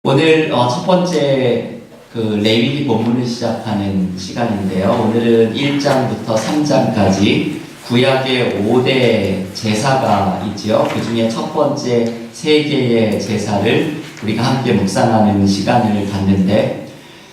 오늘 첫 번째 레위기 본문을 시작하는 시간인데요. 오늘은 1장부터 3장까지 구약의 5대 제사가 있지요. 그 중에 첫 번째 3개의 제사를 우리가 함께 묵상하는 시간을 갖는데,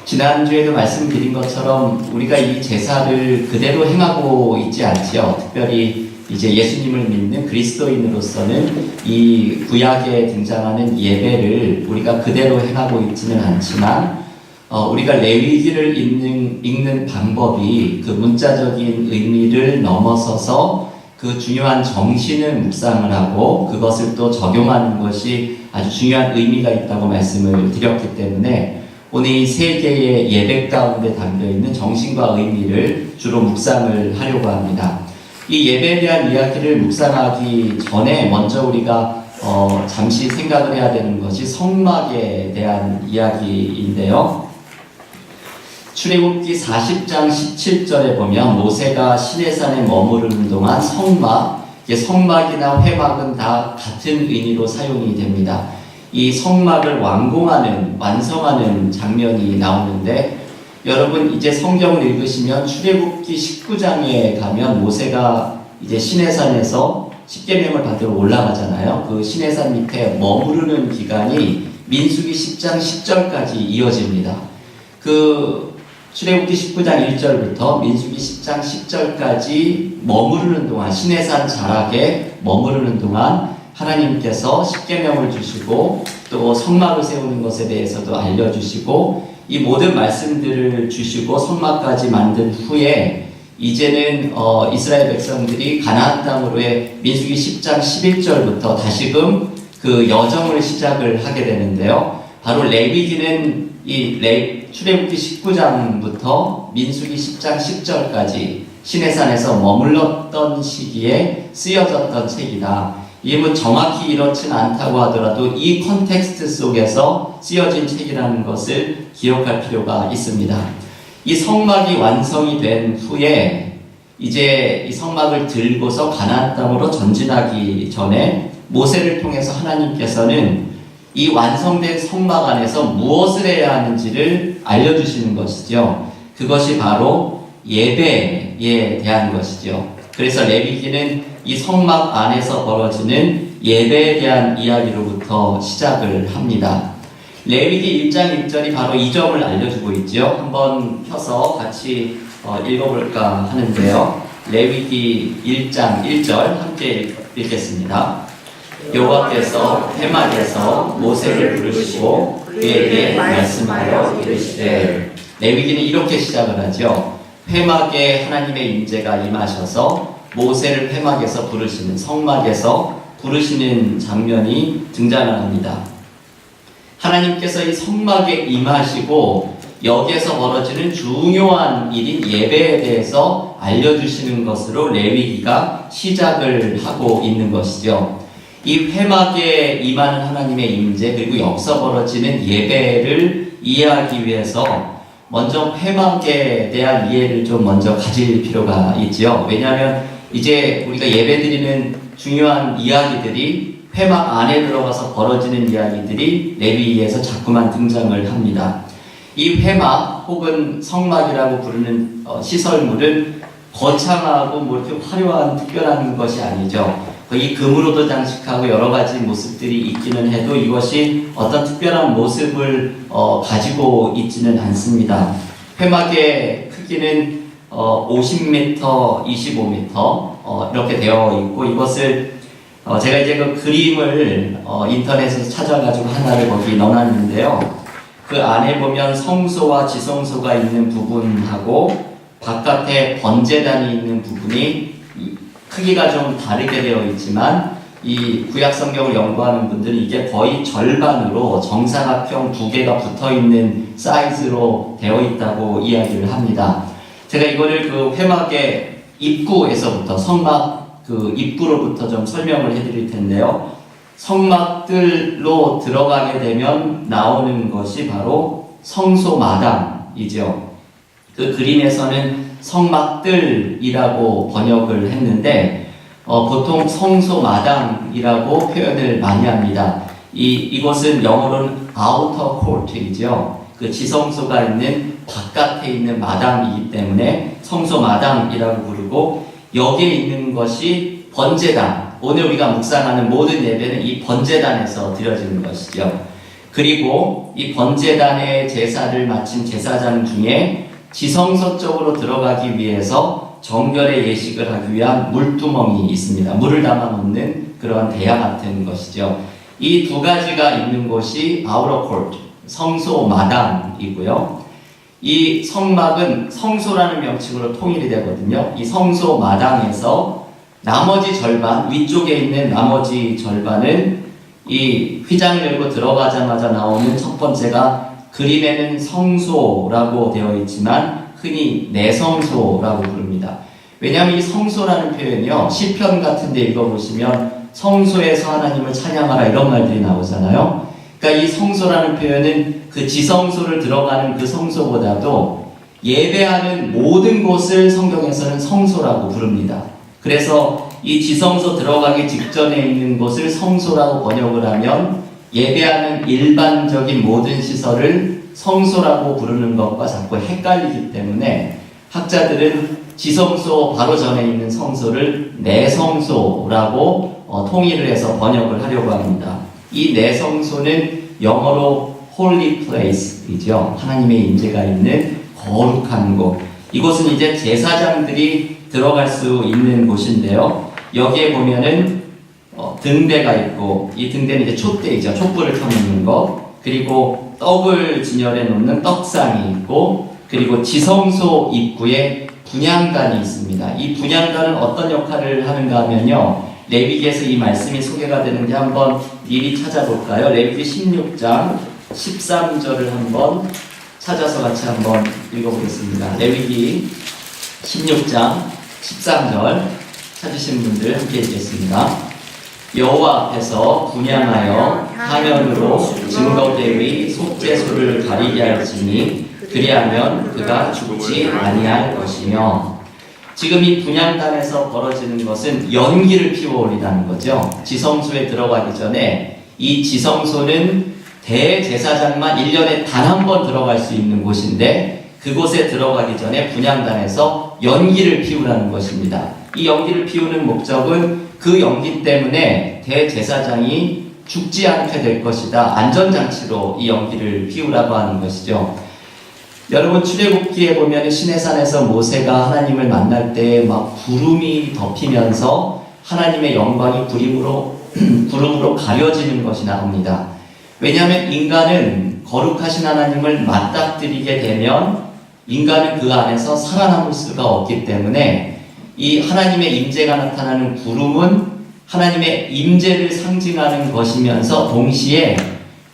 지난주에도 말씀드린 것처럼 우리가 이 제사를 그대로 행하고 있지 않지요. 특별히 이제 예수님을 믿는 그리스도인으로서는 이 구약에 등장하는 예배를 우리가 그대로 행하고 있지는 않지만, 우리가 레위기를 읽는 방법이 그 문자적인 의미를 넘어서서 그 중요한 정신을 묵상을 하고 그것을 또 적용하는 것이 아주 중요한 의미가 있다고 말씀을 드렸기 때문에, 오늘 이 3개의 예배 가운데 담겨있는 정신과 의미를 주로 묵상을 하려고 합니다. 이 예배에 대한 이야기를 묵상하기 전에 먼저 우리가 잠시 생각을 해야 되는 것이 성막에 대한 이야기인데요. 출애굽기 40장 17절에 보면 모세가 시내산에 머무르는 동안 성막이나 회막은 다 같은 의미로 사용이 됩니다. 이 성막을 완성하는 장면이 나오는데, 여러분 이제 성경을 읽으시면 출애굽기 19장에 가면 모세가 이제 시내산에서 십계명을 받으러 올라가잖아요. 그 시내산 밑에 머무르는 기간이 민수기 10장 10절까지 이어집니다. 그 출애굽기 19장 1절부터 민수기 10장 10절까지 머무르는 동안, 시내산 자락에 머무르는 동안 하나님께서 십계명을 주시고 또 성막을 세우는 것에 대해서도 알려주시고 이 모든 말씀들을 주시고 성막까지 만든 후에 이제는 이스라엘 백성들이 가나안 땅으로의 민수기 10장 11절부터 다시금 그 여정을 시작을 하게 되는데요. 바로 레위기는 출애굽기 19장부터 민수기 10장 10절까지 시내산에서 머물렀던 시기에 쓰여졌던 책이다. 이게 뭐 정확히 이렇지는 않다고 하더라도 이 컨텍스트 속에서 쓰여진 책이라는 것을 기억할 필요가 있습니다. 이 성막이 완성이 된 후에 이제 이 성막을 들고서 가나안 땅으로 전진하기 전에 모세를 통해서 하나님께서는 이 완성된 성막 안에서 무엇을 해야 하는지를 알려주시는 것이죠. 그것이 바로 예배에 대한 것이죠. 그래서 레위기는 이 성막 안에서 벌어지는 예배에 대한 이야기로부터 시작을 합니다. 레위기 1장 1절이 바로 이 점을 알려주고 있죠. 한번 펴서 같이 읽어볼까 하는데요. 레위기 1장 1절 함께 읽겠습니다. 여호와께서 회막에서 모세를 부르시고 그에게 말씀하여 이르시되, 레위기는 이렇게 시작을 하죠. 회막에 하나님의 임재가 임하셔서 모세를 회막에서 부르시는, 성막에서 부르시는 장면이 등장을 합니다. 하나님께서 이 성막에 임하시고 여기에서 벌어지는 중요한 일인 예배에 대해서 알려주시는 것으로 레위기가 시작을 하고 있는 것이죠. 이 회막에 임하는 하나님의 임재, 그리고 여기서 벌어지는 예배를 이해하기 위해서 먼저 회막에 대한 이해를 좀 먼저 가질 필요가 있지요. 왜냐하면 이제 우리가 예배드리는 중요한 이야기들이 회막 안에 들어가서 벌어지는 이야기들이 레위기에서 자꾸만 등장을 합니다. 이 회막 혹은 성막이라고 부르는 시설물은 거창하고 뭐 이렇게 화려한 특별한 것이 아니죠. 이 금으로도 장식하고 여러 가지 모습들이 있기는 해도 이것이 어떤 특별한 모습을 가지고 있지는 않습니다. 회막의 크기는 50m, 25m 이렇게 되어 있고, 이것을 제가 이제 그 그림을 인터넷에서 찾아가지고 하나를 거기 넣어놨는데요. 그 안에 보면 성소와 지성소가 있는 부분하고 바깥에 번제단이 있는 부분이 크기가 좀 다르게 되어 있지만, 이 구약 성경을 연구하는 분들은 이게 거의 절반으로 정사각형 2개가 붙어 있는 사이즈로 되어 있다고 이야기를 합니다. 제가 이거를 그 회막의 입구에서부터, 성막 그 입구로부터 좀 설명을 해드릴 텐데요. 성막들로 들어가게 되면 나오는 것이 바로 성소마당이죠. 그 그림에서는 성막들이라고 번역을 했는데 보통 성소마당이라고 표현을 많이 합니다. 이곳은 영어로는 outer court이죠. 그 지성소가 있는 바깥에 있는 마당이기 때문에 성소 마당이라고 부르고, 여기에 있는 것이 번제단. 오늘 우리가 묵상하는 모든 예배는 이 번제단에서 드려지는 것이죠. 그리고 이 번제단의 제사를 마친 제사장 중에 지성소 쪽으로 들어가기 위해서 정결의 예식을 하기 위한 물두멍이 있습니다. 물을 담아 놓는 그런 대야 같은 것이죠. 이 두 가지가 있는 곳이 outer court, 성소 마당이고요. 이 성막은 성소라는 명칭으로 통일이 되거든요. 이 성소 마당에서 나머지 절반, 위쪽에 있는 나머지 절반은 이 휘장을 열고 들어가자마자 나오는 첫 번째가 그림에는 성소라고 되어 있지만 흔히 내성소라고 부릅니다. 왜냐하면 이 성소라는 표현이요, 시편 같은 데 읽어보시면 성소에서 하나님을 찬양하라 이런 말들이 나오잖아요. 그러니까 이 성소라는 표현은 그 지성소를 들어가는 그 성소보다도 예배하는 모든 곳을 성경에서는 성소라고 부릅니다. 그래서 이 지성소 들어가기 직전에 있는 곳을 성소라고 번역을 하면 예배하는 일반적인 모든 시설을 성소라고 부르는 것과 자꾸 헷갈리기 때문에 학자들은 지성소 바로 전에 있는 성소를 내성소라고 통일을 해서 번역을 하려고 합니다. 이 내성소는 영어로 holy place이죠. 하나님의 임재가 있는 거룩한 곳. 이곳은 이제 제사장들이 들어갈 수 있는 곳인데요. 여기에 보면은 등대가 있고, 이 등대는 이제 촛대이죠. 촛불을 켜놓는 것. 그리고 떡을 진열해 놓는 떡상이 있고, 그리고 지성소 입구에 분향단이 있습니다. 이 분향단은 어떤 역할을 하는가 하면요, 레위기에서 이 말씀이 소개가 되는데 한번 미리 찾아볼까요? 레위기 16장 13절을 한번 찾아서 같이 한번 읽어보겠습니다. 레위기 16장 13절 찾으신 분들 함께 읽겠습니다. 여호와 앞에서 분향하여 화면으로 증거대위 속죄소를 가리게 할지니 그리하면 그가 죽지 아니할 것이며. 지금 이 분향단에서 벌어지는 것은 연기를 피워올리다는 거죠. 지성소에 들어가기 전에 이 지성소는 대제사장만 1년에 단 한 번 들어갈 수 있는 곳인데, 그곳에 들어가기 전에 분향단에서 연기를 피우라는 것입니다. 이 연기를 피우는 목적은 그 연기 때문에 대제사장이 죽지 않게 될 것이다, 안전장치로 이 연기를 피우라고 하는 것이죠. 여러분, 출애굽기에 보면 시내산에서 모세가 하나님을 만날 때 막 구름이 덮이면서 하나님의 영광이 구름으로 가려지는 것이 나옵니다. 왜냐하면 인간은 거룩하신 하나님을 맞닥뜨리게 되면 인간은 그 안에서 살아남을 수가 없기 때문에 이 하나님의 임재가 나타나는 구름은 하나님의 임재를 상징하는 것이면서 동시에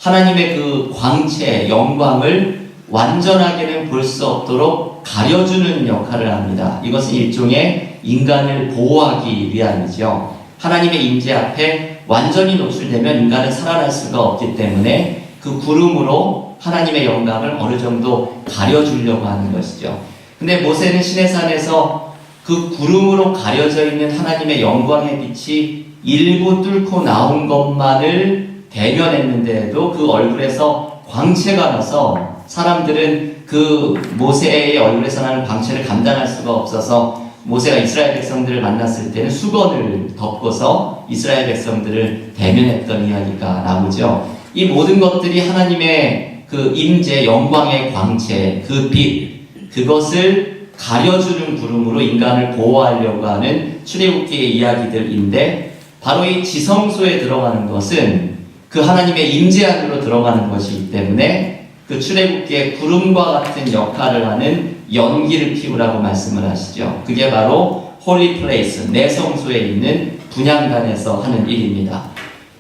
하나님의 그 광채, 영광을 완전하게는 볼 수 없도록 가려주는 역할을 합니다. 이것은 일종의 인간을 보호하기 위함이죠. 하나님의 임재 앞에 완전히 노출되면 인간은 살아날 수가 없기 때문에 그 구름으로 하나님의 영광을 어느 정도 가려주려고 하는 것이죠. 근데 모세는 시내산에서 그 구름으로 가려져 있는 하나님의 영광의 빛이 일부 뚫고 나온 것만을 대면했는데도 그 얼굴에서 광채가 나서 사람들은 그 모세의 얼굴에서 나는 광채를 감당할 수가 없어서 모세가 이스라엘 백성들을 만났을 때는 수건을 덮고서 이스라엘 백성들을 대면했던 이야기가 나오죠. 이 모든 것들이 하나님의 그 임재, 영광의 광채, 그 빛, 그것을 가려주는 구름으로 인간을 보호하려고 하는 출애굽기의 이야기들인데, 바로 이 지성소에 들어가는 것은 그 하나님의 임재 안으로 들어가는 것이기 때문에 그 출애굽기의 구름과 같은 역할을 하는 연기를 피우라고 말씀을 하시죠. 그게 바로 홀리 플레이스, 내성소에 있는 분향단에서 하는 일입니다.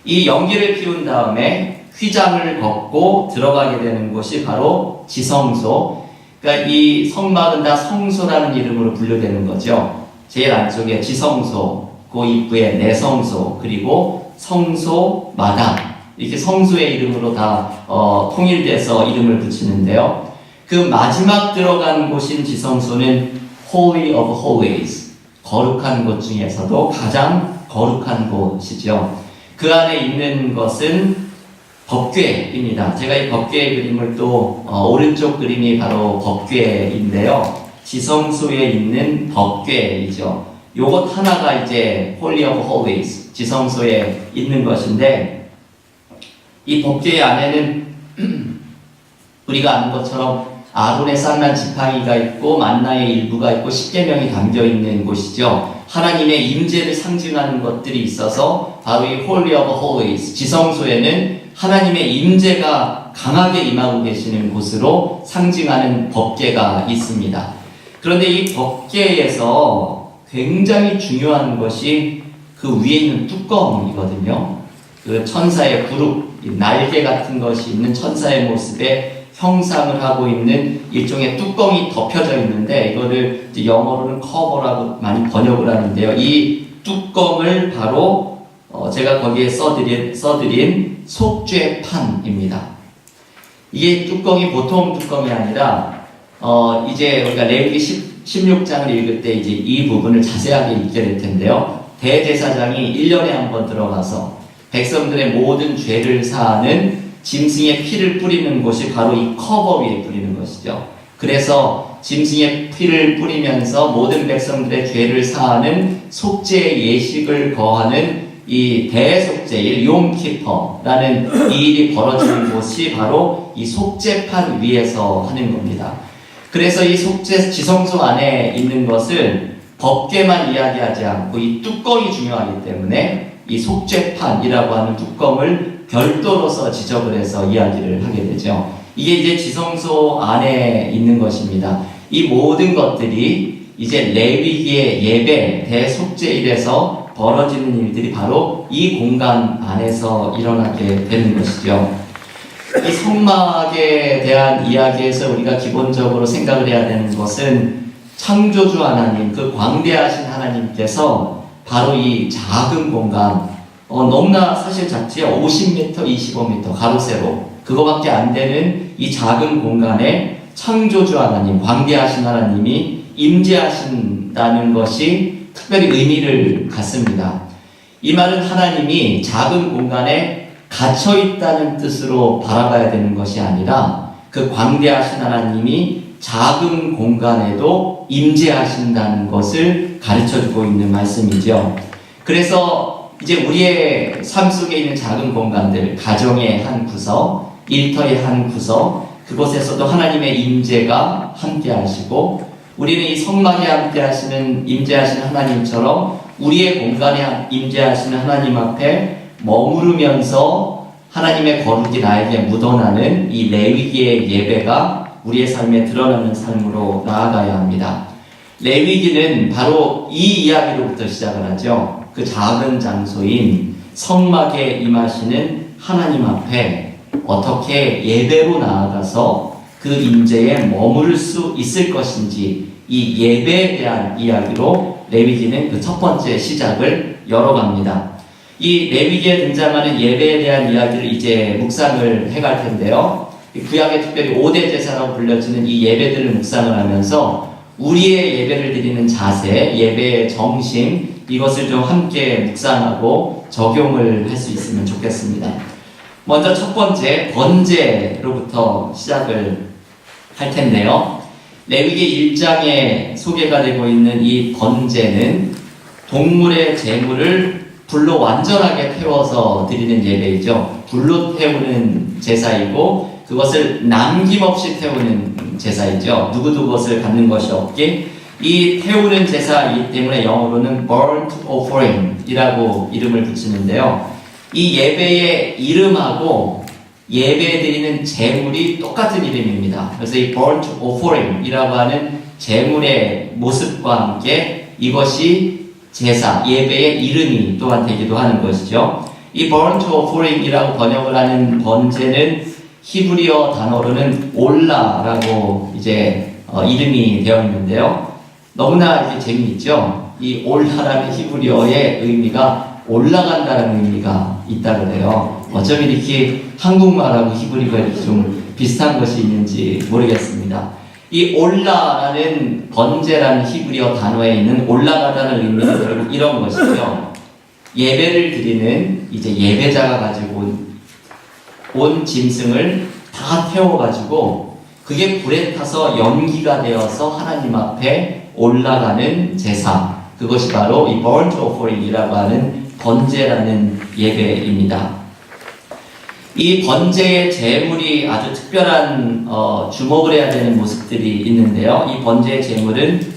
이 연기를 피운 다음에 휘장을 걷고 들어가게 되는 곳이 바로 지성소. 그러니까 이 성막은 다 성소라는 이름으로 분류되는 거죠. 제일 안쪽에 지성소, 그 입구에 내성소, 그리고 성소 마당, 이렇게 성소의 이름으로 다 통일돼서 이름을 붙이는데요. 그 마지막 들어간 곳인 지성소는 Holy of Holies, 거룩한 곳 중에서도 가장 거룩한 곳이죠. 그 안에 있는 것은 법궤입니다. 제가 이 법궤의 그림을 또 오른쪽 그림이 바로 법궤인데요. 지성소에 있는 법궤이죠. 요것 하나가 이제 Holy of Holies, 지성소에 있는 것인데, 이 법궤 안에는 우리가 아는 것처럼 아론의 쌍난 지팡이가 있고 만나의 일부가 있고 십계명이 담겨 있는 곳이죠. 하나님의 임재를 상징하는 것들이 있어서 바로 이 Holy of Holies, 지성소에는 하나님의 임재가 강하게 임하고 계시는 곳으로 상징하는 법궤가 있습니다. 그런데 이 법궤에서 굉장히 중요한 것이 그 위에 있는 뚜껑이거든요. 그 천사의 그룹, 날개 같은 것이 있는 천사의 모습에 형상을 하고 있는 일종의 뚜껑이 덮여져 있는데, 이거를 이제 영어로는 커버라고 많이 번역을 하는데요. 이 뚜껑을 바로 제가 거기에 써드린 속죄판입니다. 이게 뚜껑이 보통 뚜껑이 아니라 이제 우리가 레위기 16장을 읽을 때 이제 이 부분을 자세하게 읽게 될 텐데요. 대제사장이 1년에 한 번 들어가서 백성들의 모든 죄를 사하는 짐승의 피를 뿌리는 곳이 바로 이 커버 위에 뿌리는 것이죠. 그래서 짐승의 피를 뿌리면서 모든 백성들의 죄를 사하는 속죄의 예식을 거하는 이 대속죄일 욤키퍼라는 이 일이 벌어지는 곳이 바로 이 속죄판 위에서 하는 겁니다. 그래서 이 지성소 안에 있는 것을 법궤만 이야기하지 않고 이 뚜껑이 중요하기 때문에 이 속죄판이라고 하는 뚜껑을 별도로서 지적을 해서 이야기를 하게 되죠. 이게 이제 지성소 안에 있는 것입니다. 이 모든 것들이 이제 레위기의 예배, 대속죄일에서 벌어지는 일들이 바로 이 공간 안에서 일어나게 되는 것이죠. 이 성막에 대한 이야기에서 우리가 기본적으로 생각을 해야 되는 것은 창조주 하나님, 그 광대하신 하나님께서 바로 이 작은 공간, 너무나 사실 작지요. 50m, 25m 가로 세로 그거밖에 안 되는 이 작은 공간에 창조주 하나님, 광대하신 하나님이 임재하신다는 것이 특별히 의미를 갖습니다. 이 말은 하나님이 작은 공간에 갇혀 있다는 뜻으로 바라봐야 되는 것이 아니라 그 광대하신 하나님이 작은 공간에도 임재하신다는 것을 가르쳐주고 있는 말씀이죠. 그래서 이제 우리의 삶 속에 있는 작은 공간들, 가정의 한 구석, 일터의 한 구석, 그곳에서도 하나님의 임재가 함께하시고, 우리는 이 성막에 함께하시는 임재하시는 하나님처럼 우리의 공간에 임재하시는 하나님 앞에 머무르면서 하나님의 거룩이 나에게 묻어나는 이 레위기의 예배가 우리의 삶에 드러나는 삶으로 나아가야 합니다. 레위기는 바로 이 이야기로부터 시작을 하죠. 그 작은 장소인 성막에 임하시는 하나님 앞에 어떻게 예배로 나아가서 그 임재에 머무를 수 있을 것인지, 이 예배에 대한 이야기로 레위기는 그 첫 번째 시작을 열어갑니다. 이 레위기에 등장하는 예배에 대한 이야기를 이제 묵상을 해갈 텐데요. 구약의 특별히 5대 제사라고 불려지는 이 예배들을 묵상을 하면서 우리의 예배를 드리는 자세, 예배의 정신, 이것을 좀 함께 묵상하고 적용을 할 수 있으면 좋겠습니다. 먼저 첫 번째, 번제로부터 시작을 할 텐데요. 레위기 1장에 소개가 되고 있는 이 번제는 동물의 제물을 불로 완전하게 태워서 드리는 예배이죠. 불로 태우는 제사이고 그것을 남김없이 태우는 제사이죠. 누구도 그것을 갖는 것이 없게 이 태우는 제사이기 때문에 영어로는 burnt offering이라고 이름을 붙이는데요. 이 예배의 이름하고 예배 드리는 제물이 똑같은 이름입니다. 그래서 이 burnt offering이라고 하는 제물의 모습과 함께 이것이 제사, 예배의 이름이 또한 되기도 하는 것이죠. 이 burnt offering이라고 번역을 하는 번제는 히브리어 단어로는 올라라고 이제 이름이 되어 있는데요. 너무나 이제 재미있죠. 이 올라라는 히브리어의 의미가 올라간다는 의미가 있다고 해요. 어쩜 이렇게 한국말하고 히브리어가 이렇게 좀 비슷한 것이 있는지 모르겠습니다. 이 올라라는 번제라는 히브리어 단어에 있는 올라가다는 의미는 결국 이런 것이죠. 예배를 드리는 이제 예배자가 가지고 온 온 짐승을 다 태워가지고 그게 불에 타서 연기가 되어서 하나님 앞에 올라가는 제사, 그것이 바로 이 burnt offering이라고 하는 번제라는 예배입니다. 이 번제의 제물이 아주 특별한 주목을 해야 되는 모습들이 있는데요. 이 번제의 제물은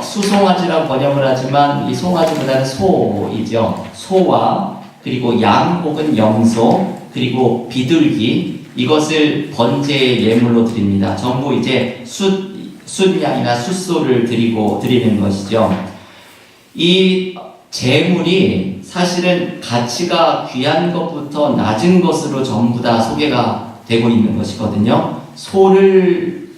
수송아지라고 번역을 하지만 이 송아지보다는 소이죠. 소와 그리고 양 혹은 염소 그리고 비둘기, 이것을 번제의 예물로 드립니다. 전부 이제 숫양이나 숫소를 드리는 것이죠. 이 제물이 사실은 가치가 귀한 것부터 낮은 것으로 전부 다 소개가 되고 있는 것이거든요. 소를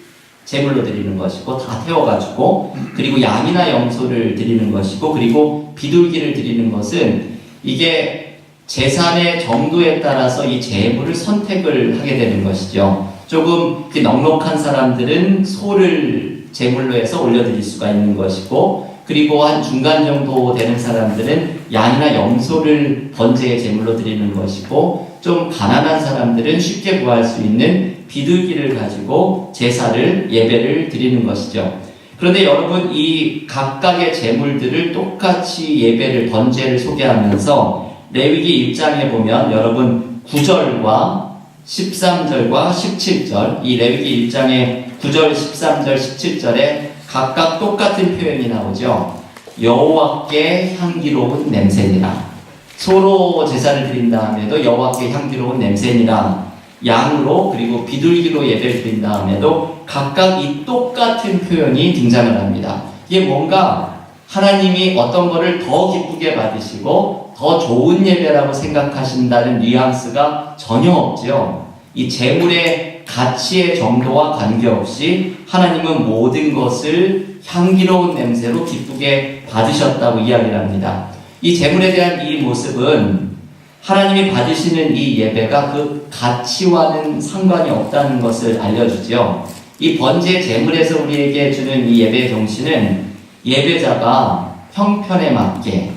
제물로 드리는 것이고 다 태워가지고, 그리고 양이나 염소를 드리는 것이고, 그리고 비둘기를 드리는 것은 이게 재산의 정도에 따라서 이 제물을 선택을 하게 되는 것이죠. 조금 넉넉한 사람들은 소를 제물로 해서 올려드릴 수가 있는 것이고, 그리고 한 중간 정도 되는 사람들은 양이나 염소를 번제의 제물로 드리는 것이고, 좀 가난한 사람들은 쉽게 구할 수 있는 비둘기를 가지고 제사를, 예배를 드리는 것이죠. 그런데 여러분, 이 각각의 제물들을 똑같이 예배를, 번제를 소개하면서 레위기 1장에 보면 여러분 9절과 13절과 17절, 이 레위기 1장의 9절, 13절, 17절에 각각 똑같은 표현이 나오죠. 여호와께 향기로운 냄새니라. 소로 제사를 드린 다음에도 여호와께 향기로운 냄새니라. 양으로 그리고 비둘기로 예배를 드린 다음에도 각각 이 똑같은 표현이 등장을 합니다. 이게 뭔가 하나님이 어떤 것을 더 기쁘게 받으시고 더 좋은 예배라고 생각하신다는 뉘앙스가 전혀 없죠. 이 제물의 가치의 정도와 관계없이 하나님은 모든 것을 향기로운 냄새로 기쁘게 받으셨다고 이야기를 합니다. 이 제물에 대한 이 모습은 하나님이 받으시는 이 예배가 그 가치와는 상관이 없다는 것을 알려주죠. 이 번제 제물에서 우리에게 주는 이 예배의 정신은 예배자가 형편에 맞게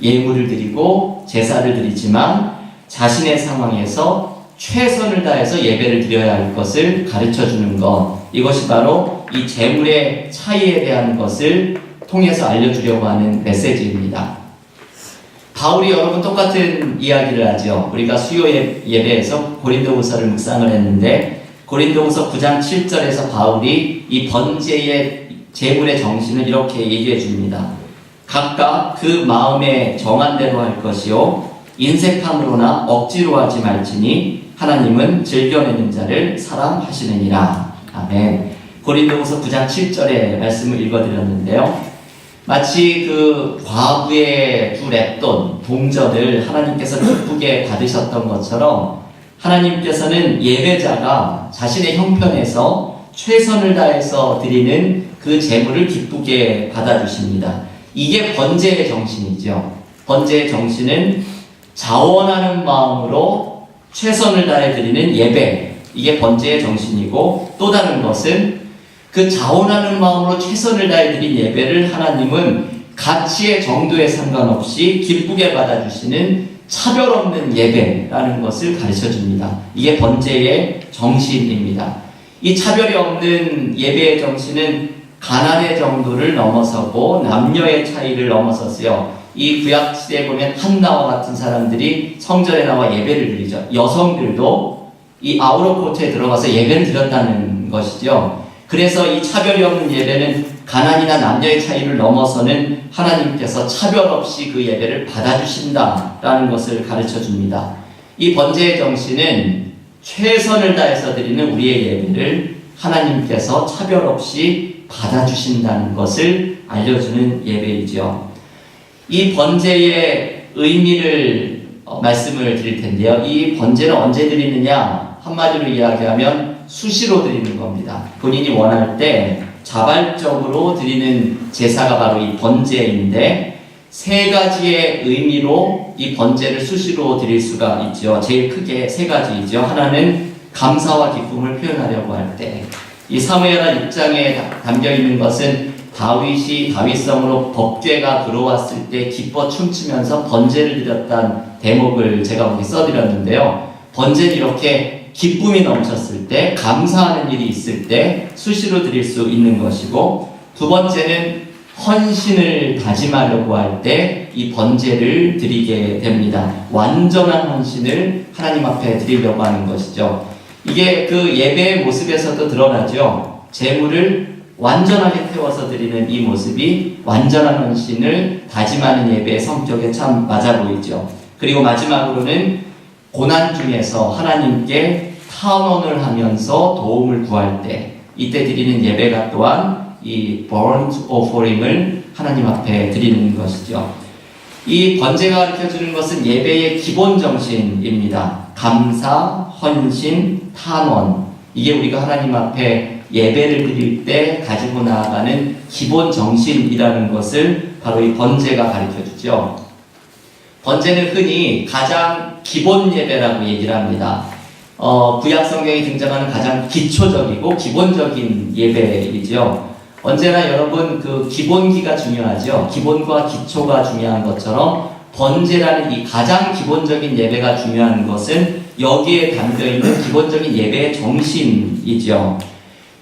예물을 드리고 제사를 드리지만 자신의 상황에서 최선을 다해서 예배를 드려야 할 것을 가르쳐주는 것, 이것이 바로 이 제물의 차이에 대한 것을 통해서 알려주려고 하는 메시지입니다. 바울이 여러분 똑같은 이야기를 하죠. 우리가 수요 예배에서 고린도후서를 묵상을 했는데, 고린도후서 9장 7절에서 바울이 이 번제의 제물의 정신을 이렇게 얘기해 줍니다. 각각 그 마음에 정한 대로 할 것이요 인색함으로나 억지로 하지 말지니 하나님은 즐겨내는 자를 사랑하시느니라. 아멘. 고린도후서 9장 7절의 말씀을 읽어드렸는데요. 마치 그 과부의 두 랩돈, 동전을 하나님께서 기쁘게 받으셨던 것처럼 하나님께서는 예배자가 자신의 형편에서 최선을 다해서 드리는 그 제물을 기쁘게 받아주십니다. 이게 번제의 정신이죠. 번제의 정신은 자원하는 마음으로 최선을 다해 드리는 예배, 이게 번제의 정신이고, 또 다른 것은 그 자원하는 마음으로 최선을 다해 드린 예배를 하나님은 가치의 정도에 상관없이 기쁘게 받아주시는 차별 없는 예배라는 것을 가르쳐 줍니다. 이게 번제의 정신입니다. 이 차별이 없는 예배의 정신은 가난의 정도를 넘어서고 남녀의 차이를 넘어섰어요. 이 구약시대에 보면 한나와 같은 사람들이 성전에 나와 예배를 드리죠. 여성들도 이 아우러 코트에 들어가서 예배를 드렸다는 것이죠. 그래서 이 차별이 없는 예배는 가난이나 남녀의 차이를 넘어서는 하나님께서 차별 없이 그 예배를 받아주신다라는 것을 가르쳐 줍니다. 이 번제의 정신은 최선을 다해서 드리는 우리의 예배를 하나님께서 차별 없이 받아주신다는 것을 알려주는 예배이죠. 이 번제의 의미를 말씀을 드릴 텐데요. 이 번제는 언제 드리느냐? 한마디로 이야기하면 수시로 드리는 겁니다. 본인이 원할 때 자발적으로 드리는 제사가 바로 이 번제인데, 세 가지의 의미로 이 번제를 수시로 드릴 수가 있죠. 제일 크게 세 가지이죠. 하나는 감사와 기쁨을 표현하려고 할 때, 이 사무엘하 6장에 담겨 있는 것은 다윗이 다윗성으로 법궤가 들어왔을 때 기뻐 춤추면서 번제를 드렸다는 대목을 제가 거기 써드렸는데요. 번제는 이렇게 기쁨이 넘쳤을 때, 감사하는 일이 있을 때 수시로 드릴 수 있는 것이고, 두 번째는 헌신을 다짐하려고 할 때 이 번제를 드리게 됩니다. 완전한 헌신을 하나님 앞에 드리려고 하는 것이죠. 이게 그 예배의 모습에서도 드러나죠. 제물을 완전하게 태워서 드리는 이 모습이 완전한 헌신을 다짐하는 예배의 성격에 참 맞아 보이죠. 그리고 마지막으로는 고난 중에서 하나님께 탄원을 하면서 도움을 구할 때, 이때 드리는 예배가 또한 이 burnt offering을 하나님 앞에 드리는 것이죠. 이 번제가 가르쳐주는 것은 예배의 기본 정신입니다. 감사, 헌신, 탄원. 이게 우리가 하나님 앞에 예배를 드릴 때 가지고 나아가는 기본 정신이라는 것을 바로 이 번제가 가르쳐주죠. 번제는 흔히 가장 기본 예배라고 얘기를 합니다. 구약 성경에 등장하는 가장 기초적이고 기본적인 예배이죠. 언제나 여러분 그 기본기가 중요하죠. 기본과 기초가 중요한 것처럼 번제라는 이 가장 기본적인 예배가 중요한 것은 여기에 담겨있는 기본적인 예배의 정신이죠.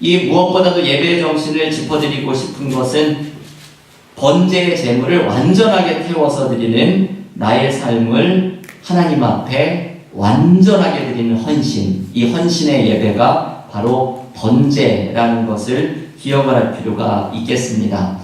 이 무엇보다도 예배의 정신을 짚어드리고 싶은 것은 번제의 제물을 완전하게 태워서 드리는 나의 삶을 하나님 앞에 완전하게 드리는 헌신, 이 헌신의 예배가 바로 번제라는 것을 기억을 할 필요가 있겠습니다.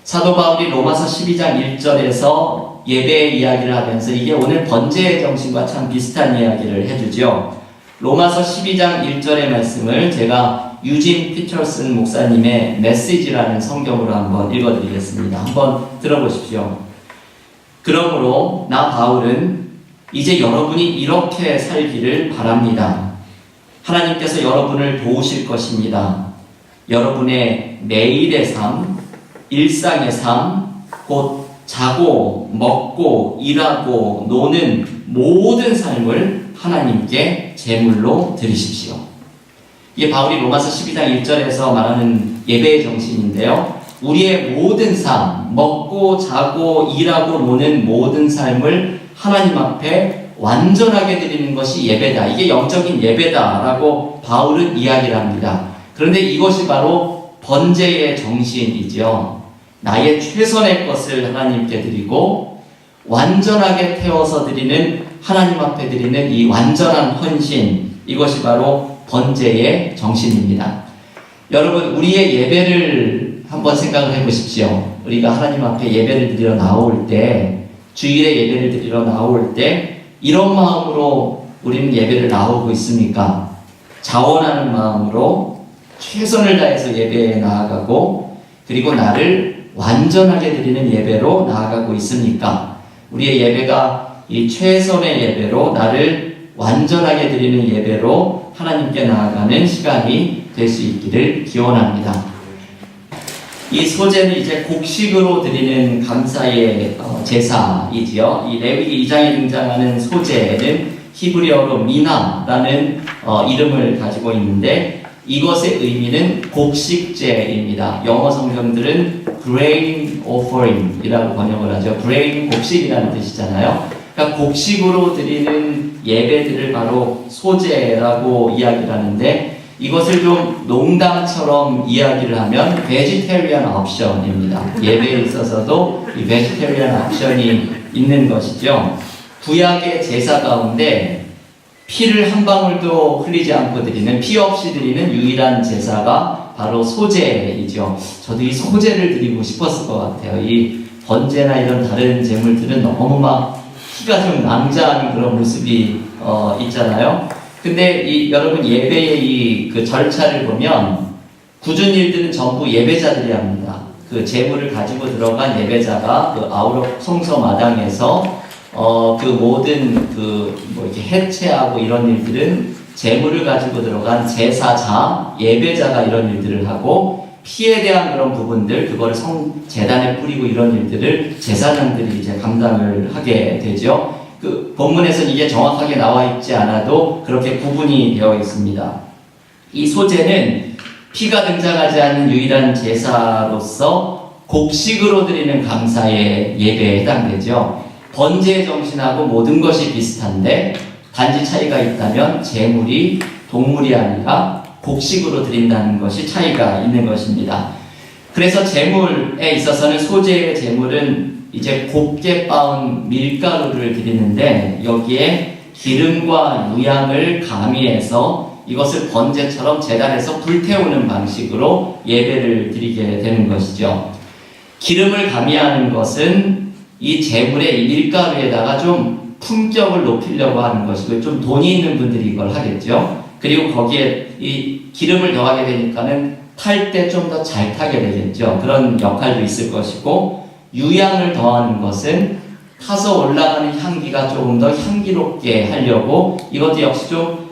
사도 바울이 로마서 12장 1절에서 예배의 이야기를 하면서 이게 오늘 번제의 정신과 참 비슷한 이야기를 해주죠. 로마서 12장 1절의 말씀을 제가 유진 피터슨 목사님의 메시지라는 성경으로 한번 읽어드리겠습니다. 한번 들어보십시오. 그러므로 나 바울은 이제 여러분이 이렇게 살기를 바랍니다. 하나님께서 여러분을 도우실 것입니다. 여러분의 매일의 삶, 일상의 삶, 곧 자고, 먹고, 일하고, 노는 모든 삶을 하나님께 제물로 드리십시오. 이게 바울이 로마서 12장 1절에서 말하는 예배의 정신인데요. 우리의 모든 삶, 먹고, 자고, 일하고, 노는 모든 삶을 하나님 앞에 완전하게 드리는 것이 예배다. 이게 영적인 예배다라고 바울은 이야기를 합니다. 그런데 이것이 바로 번제의 정신이죠. 나의 최선의 것을 하나님께 드리고 완전하게 태워서 드리는, 하나님 앞에 드리는 이 완전한 헌신, 이것이 바로 번제의 정신입니다. 여러분, 우리의 예배를 한번 생각을 해보십시오. 우리가 하나님 앞에 예배를 드리러 나올 때, 주일에 예배를 드리러 나올 때 이런 마음으로 우리는 예배를 나오고 있습니까? 자원하는 마음으로 최선을 다해서 예배에 나아가고, 그리고 나를 완전하게 드리는 예배로 나아가고 있습니까? 우리의 예배가 이 최선의 예배로, 나를 완전하게 드리는 예배로 하나님께 나아가는 시간이 될 수 있기를 기원합니다. 이 소제는 이제 곡식으로 드리는 감사의 제사이지요. 이 레위기 2장에 등장하는 소제는 히브리어로 미나라는 이름을 가지고 있는데, 이것의 의미는 곡식제입니다. 영어 성경들은 grain offering이라고 번역을 하죠. grain, 곡식이라는 뜻이잖아요. 그러니까 곡식으로 드리는 예배들을 바로 소제라고 이야기를 하는데, 이것을 좀 농담처럼 이야기를 하면 vegetarian option입니다. 예배에 있어서도 이 vegetarian option이 있는 것이죠. 구약의 제사 가운데 피를 한 방울도 흘리지 않고 드리는, 피 없이 드리는 유일한 제사가 바로 소제이죠. 저도 이 소제를 드리고 싶었을 것 같아요. 이 번제나 이런 다른 제물들은 너무 막 피가 좀 낭자한 그런 모습이 있잖아요. 근데 여러분 예배의 그 절차를 보면 굳은 일들은 전부 예배자들이 합니다. 그 제물을 가지고 들어간 예배자가 그 아우러 성서 마당에서 그 모든 뭐 이렇게 해체하고 이런 일들은 제물을 가지고 들어간 제사자, 예배자가 이런 일들을 하고, 피에 대한 그런 부분들, 그거를 재단에 뿌리고 이런 일들을 제사장들이 이제 감당을 하게 되죠. 그 본문에서 이게 정확하게 나와 있지 않아도 그렇게 구분이 되어 있습니다. 이 소제는 피가 등장하지 않는 유일한 제사로서 곡식으로 드리는 감사의 예배에 해당되죠. 번제의 정신하고 모든 것이 비슷한데, 단지 차이가 있다면 제물이 동물이 아니라 곡식으로 드린다는 것이 차이가 있는 것입니다. 그래서 제물에 있어서는 소재의 제물은 이제 곱게 빻은 밀가루를 드리는데 여기에 기름과 유향을 가미해서 이것을 번제처럼 제단에서 불태우는 방식으로 예배를 드리게 되는 것이죠. 기름을 가미하는 것은 이 제물의 밀가루에다가 좀 품격을 높이려고 하는 것이고 좀 돈이 있는 분들이 이걸 하겠죠. 그리고 거기에 이 기름을 더하게 되니까는 탈 때 좀 더 잘 타게 되겠죠. 그런 역할도 있을 것이고 유향을 더하는 것은 타서 올라가는 향기가 조금 더 향기롭게 하려고 이것도 역시 좀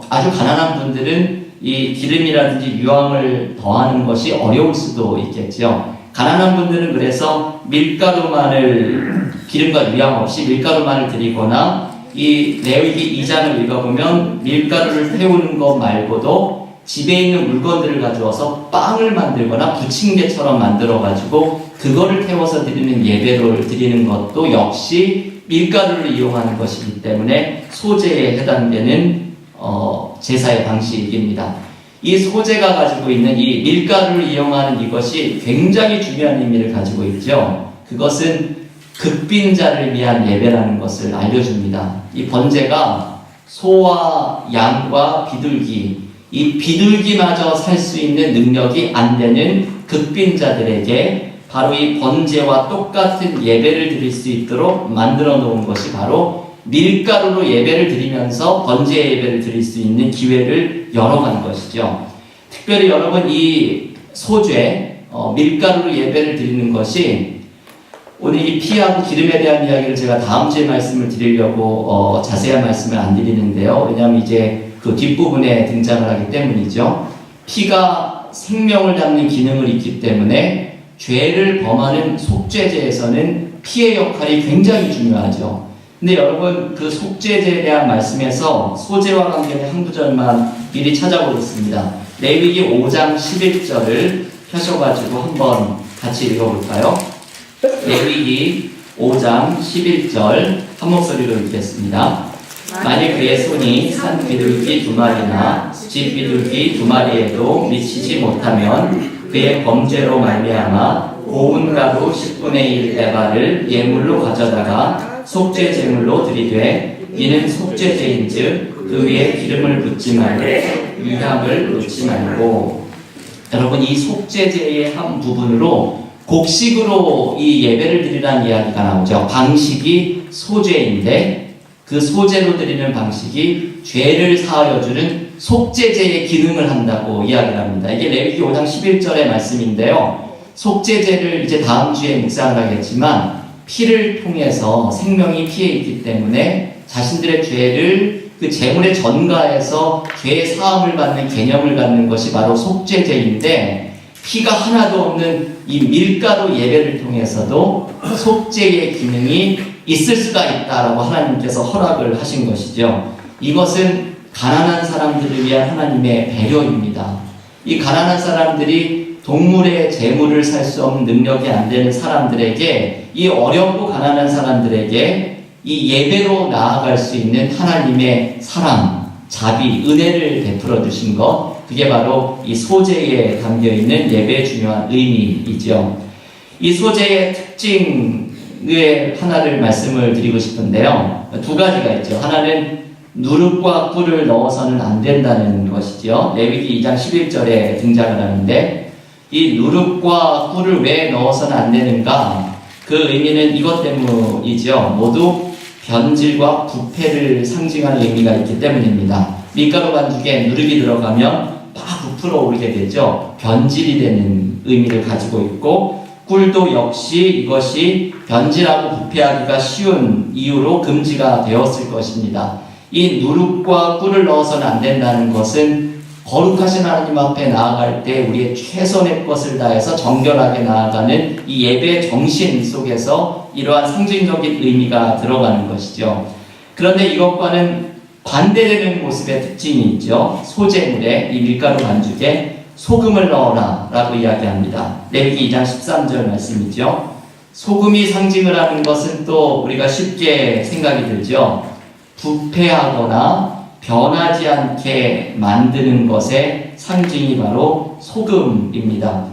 아주 가난한 분들은 이 기름이라든지 유황을 더하는 것이 어려울 수도 있겠죠. 가난한 분들은 그래서 밀가루만을 기름과 유황 없이 밀가루만을 드리거나 이 레위기 2장을 읽어보면 밀가루를 태우는 것 말고도 집에 있는 물건들을 가져와서 빵을 만들거나 부침개처럼 만들어가지고 그거를 태워서 드리는 예배를 드리는 것도 역시 밀가루를 이용하는 것이기 때문에 소재에 해당되는 제사의 방식입니다. 이 소재가 가지고 있는 이 밀가루를 이용하는 이것이 굉장히 중요한 의미를 가지고 있죠. 그것은 극빈자를 위한 예배라는 것을 알려줍니다. 이 번제가 소와 양과 비둘기, 이 비둘기마저 살 수 있는 능력이 안 되는 극빈자들에게 바로 이 번제와 똑같은 예배를 드릴 수 있도록 만들어 놓은 것이 바로 밀가루로 예배를 드리면서 번제 예배를 드릴 수 있는 기회를 열어간 것이죠. 특별히 여러분 이 소죄, 밀가루로 예배를 드리는 것이 오늘 이 피하고 기름에 대한 이야기를 제가 다음 주에 말씀을 드리려고 자세한 말씀을 안 드리는데요. 왜냐하면 이제 그 뒷부분에 등장을 하기 때문이죠. 피가 생명을 담는 기능을 있기 때문에 죄를 범하는 속죄제에서는 피의 역할이 굉장히 중요하죠. 근데 여러분 그 속죄제에 대한 말씀에서 소재와 관계된 한 구절만 미리 찾아보겠습니다. 레위기 5장 11절을 펴셔가지고 한번 같이 읽어볼까요? 레위기 5장 11절 한 목소리로 읽겠습니다. 만일 그의 손이 산 비둘기 2마리나 집 비둘기 2마리에도 미치지 못하면 그의 범죄로 말미암아 고운 가루 10분의 1 에바를 예물로 가져다가 속죄 제물로 드리되 이는 속죄제인즉 그 위에 기름을 붓지 말고 유향을 놓지 말고. 여러분 이 속죄제의 한 부분으로 곡식으로 이 예배를 드리라는 이야기가 나오죠. 방식이 소죄인데 그 소재로 드리는 방식이 죄를 사하여주는 속죄제의 기능을 한다고 이야기를 합니다. 이게 레위기 5장 11절의 말씀인데요. 속죄제를 이제 다음 주에 묵상을 하겠지만 피를 통해서 생명이 피해 있기 때문에 자신들의 죄를 그 제물에 전가해서 죄의 사함을 받는 개념을 갖는 것이 바로 속죄제인데 피가 하나도 없는 이 밀가루 예배를 통해서도 속죄의 기능이 있을 수가 있다라고 하나님께서 허락을 하신 것이죠. 이것은 가난한 사람들을 위한 하나님의 배려입니다. 이 가난한 사람들이 동물의 재물을 살 수 없는 능력이 안 되는 사람들에게 이 어렵고 가난한 사람들에게 이 예배로 나아갈 수 있는 하나님의 사랑, 자비, 은혜를 베풀어 주신 것 그게 바로 이 소재에 담겨있는 예배의 중요한 의미이죠. 이 소재의 특징의 하나를 말씀을 드리고 싶은데요. 두 가지가 있죠. 하나는 누룩과 꿀을 넣어서는 안 된다는 것이죠. 레위기 2장 11절에 등장을 하는데 이 누룩과 꿀을 왜 넣어서는 안 되는가? 그 의미는 이것 때문이죠. 모두 변질과 부패를 상징하는 의미가 있기 때문입니다. 밀가루 반죽에 누룩이 들어가면 막 부풀어 오르게 되죠. 변질이 되는 의미를 가지고 있고 꿀도 역시 이것이 변질하고 부패하기가 쉬운 이유로 금지가 되었을 것입니다. 이 누룩과 꿀을 넣어서는 안 된다는 것은 거룩하신 하나님 앞에 나아갈 때 우리의 최선의 것을 다해서 정결하게 나아가는 이 예배의 정신 속에서 이러한 상징적인 의미가 들어가는 것이죠. 그런데 이것과는 반대되는 모습의 특징이 있죠. 소재물에 이 밀가루 반죽에 소금을 넣어라 라고 이야기합니다. 레위기 2장 13절 말씀이죠. 소금이 상징을 하는 것은 또 우리가 쉽게 생각이 들죠. 부패하거나 변하지 않게 만드는 것의 상징이 바로 소금입니다.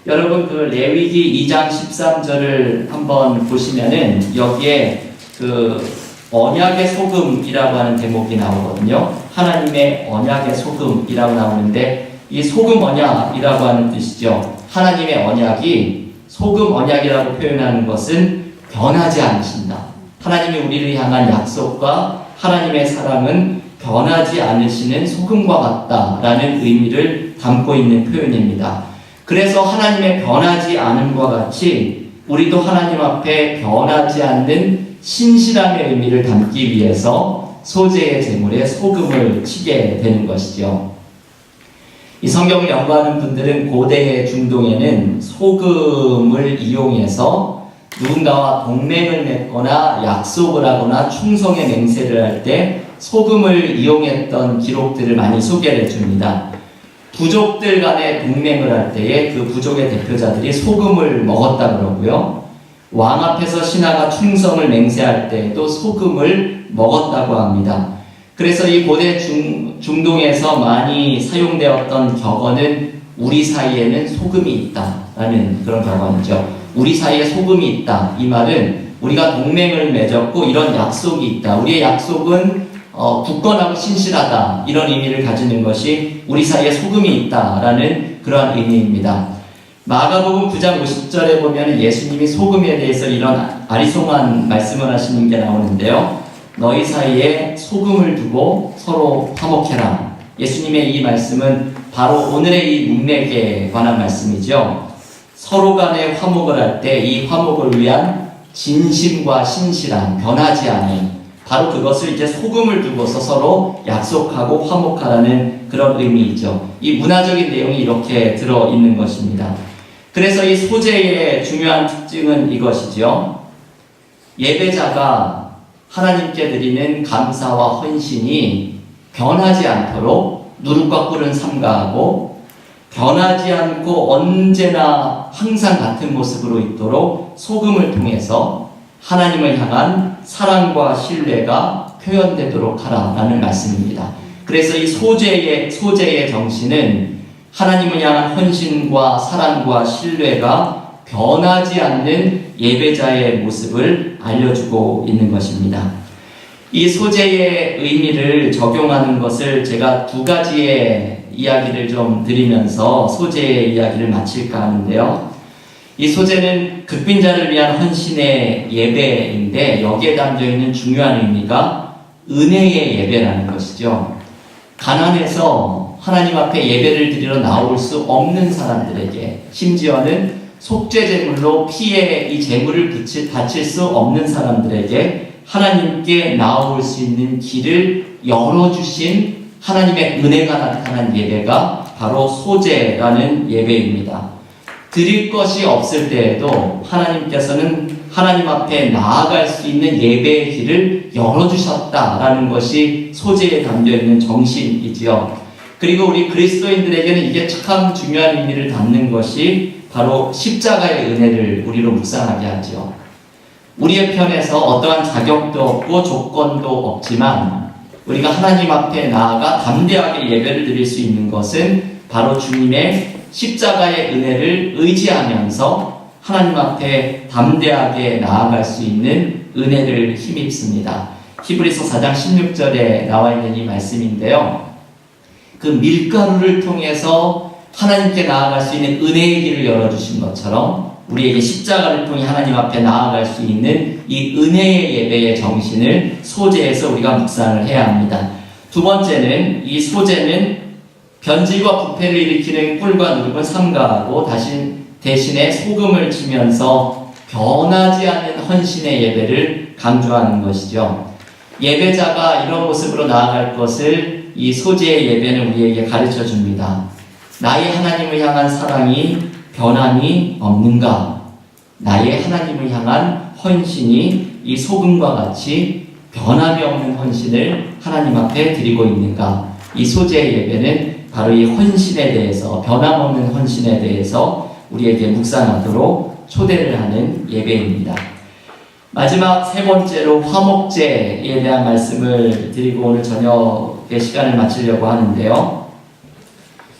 여러분 그 레위기 2장 13절을 한번 보시면은 여기에 그 언약의 소금이라고 하는 대목이 나오거든요. 하나님의 언약의 소금이라고 나오는데 이 소금 언약이라고 하는 뜻이죠. 하나님의 언약이 소금 언약이라고 표현하는 것은 변하지 않으신다. 하나님이 우리를 향한 약속과 하나님의 사랑은 변하지 않으시는 소금과 같다라는 의미를 담고 있는 표현입니다. 그래서 하나님의 변하지 않음과 같이 우리도 하나님 앞에 변하지 않는 신실함의 의미를 담기 위해서 소재의 제물에 소금을 치게 되는 것이죠. 이 성경을 연구하는 분들은 고대의 중동에는 소금을 이용해서 누군가와 동맹을 맺거나 약속을 하거나 충성의 맹세를 할 때 소금을 이용했던 기록들을 많이 소개를 해줍니다. 부족들 간의 동맹을 할 때에 그 부족의 대표자들이 소금을 먹었다 그러고요. 왕 앞에서 신하가 충성을 맹세할 때에도 소금을 먹었다고 합니다. 그래서 이 고대 중동에서 많이 사용되었던 격언은 우리 사이에는 소금이 있다라는 그런 격언이죠. 우리 사이에 소금이 있다. 이 말은 우리가 동맹을 맺었고 이런 약속이 있다. 우리의 약속은 굳건하고 신실하다. 이런 의미를 가지는 것이 우리 사이에 소금이 있다라는 그러한 의미입니다. 마가복음 9장 50절에 보면 예수님이 소금에 대해서 이런 아리송한 말씀을 하시는 게 나오는데요. 너희 사이에 소금을 두고 서로 화목해라. 예수님의 이 말씀은 바로 오늘의 이 문맥에 관한 말씀이죠. 서로 간에 화목을 할 때 이 화목을 위한 진심과 신실함, 변하지 않은 바로 그것을 이제 소금을 두고서 서로 약속하고 화목하라는 그런 의미이죠. 이 문화적인 내용이 이렇게 들어있는 것입니다. 그래서 이 소재의 중요한 특징은 이것이죠. 예배자가 하나님께 드리는 감사와 헌신이 변하지 않도록 누룩과 꿀은 삼가하고 변하지 않고 언제나 항상 같은 모습으로 있도록 소금을 통해서 하나님을 향한 사랑과 신뢰가 표현되도록 하라라는 말씀입니다. 그래서 이 소재의 정신은 하나님을 향한 헌신과 사랑과 신뢰가 변하지 않는 예배자의 모습을 알려주고 있는 것입니다. 이 소재의 의미를 적용하는 것을 제가 두 가지의 이야기를 좀 드리면서 소재의 이야기를 마칠까 하는데요. 이 소재는 극빈자를 위한 헌신의 예배인데 여기에 담겨있는 중요한 의미가 은혜의 예배라는 것이죠. 가난해서 하나님 앞에 예배를 드리러 나올 수 없는 사람들에게 심지어는 속죄제물로 피에 이 제물을 바칠 수 없는 사람들에게 하나님께 나아올 수 있는 길을 열어주신 하나님의 은혜가 나타난 예배가 바로 소재라는 예배입니다. 드릴 것이 없을 때에도 하나님께서는 하나님 앞에 나아갈 수 있는 예배의 길을 열어주셨다라는 것이 소재에 담겨있는 정신이지요. 그리고 우리 그리스도인들에게는 이게 참 중요한 의미를 담는 것이 바로 십자가의 은혜를 우리로 묵상하게 하죠. 우리의 편에서 어떠한 자격도 없고 조건도 없지만 우리가 하나님 앞에 나아가 담대하게 예배를 드릴 수 있는 것은 바로 주님의 십자가의 은혜를 의지하면서 하나님 앞에 담대하게 나아갈 수 있는 은혜를 힘입습니다. 히브리서 4장 16절에 나와 있는 이 말씀인데요. 그 밀가루를 통해서 하나님께 나아갈 수 있는 은혜의 길을 열어주신 것처럼 우리에게 십자가를 통해 하나님 앞에 나아갈 수 있는 이 은혜의 예배의 정신을 소재에서 우리가 묵상을 해야 합니다. 두 번째는 이 소재는 변질과 부패를 일으키는 꿀과 누룩을 삼가하고 대신에 소금을 치면서 변하지 않는 헌신의 예배를 강조하는 것이죠. 예배자가 이런 모습으로 나아갈 것을 이 소재의 예배는 우리에게 가르쳐 줍니다. 나의 하나님을 향한 사랑이 변함이 없는가? 나의 하나님을 향한 헌신이 이 소금과 같이 변함이 없는 헌신을 하나님 앞에 드리고 있는가? 이 소재의 예배는 바로 이 헌신에 대해서, 변함없는 헌신에 대해서 우리에게 묵상하도록 초대를 하는 예배입니다. 마지막 세 번째로 화목제에 대한 말씀을 드리고 오늘 저녁의 시간을 마치려고 하는데요.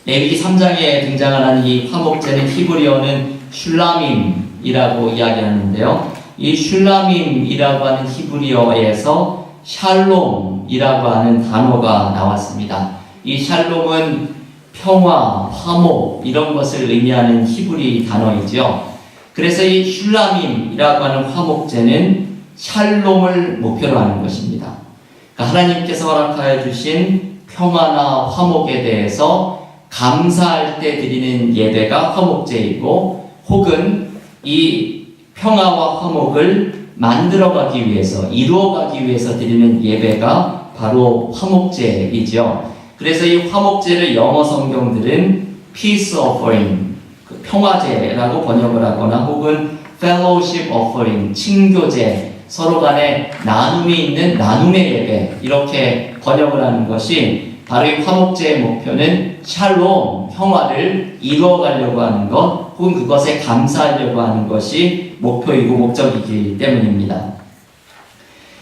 레위기 3장에 등장하는 이 화목제는 히브리어는 슐라밈이라고 이야기하는데요. 이 슐라밈이라고 하는 히브리어에서 샬롬이라고 하는 단어가 나왔습니다. 이 샬롬은 평화, 화목 이런 것을 의미하는 히브리 단어이죠. 그래서 이 슐라밈이라고 하는 화목제는 샬롬을 목표로 하는 것입니다. 그러니까 하나님께서 허락하여 주신 평화나 화목에 대해서 감사할 때 드리는 예배가 화목제이고, 혹은 이 평화와 화목을 만들어가기 위해서, 이루어가기 위해서 드리는 예배가 바로 화목제이죠. 그래서 이 화목제를 영어 성경들은 Peace Offering, 평화제라고 번역을 하거나, 혹은 Fellowship Offering, 친교제, 서로 간에 나눔이 있는 나눔의 예배, 이렇게 번역을 하는 것이 바로 이 화목제의 목표는 샬롬, 평화를 이루어가려고 하는 것, 혹은 그것에 감사하려고 하는 것이 목표이고 목적이기 때문입니다.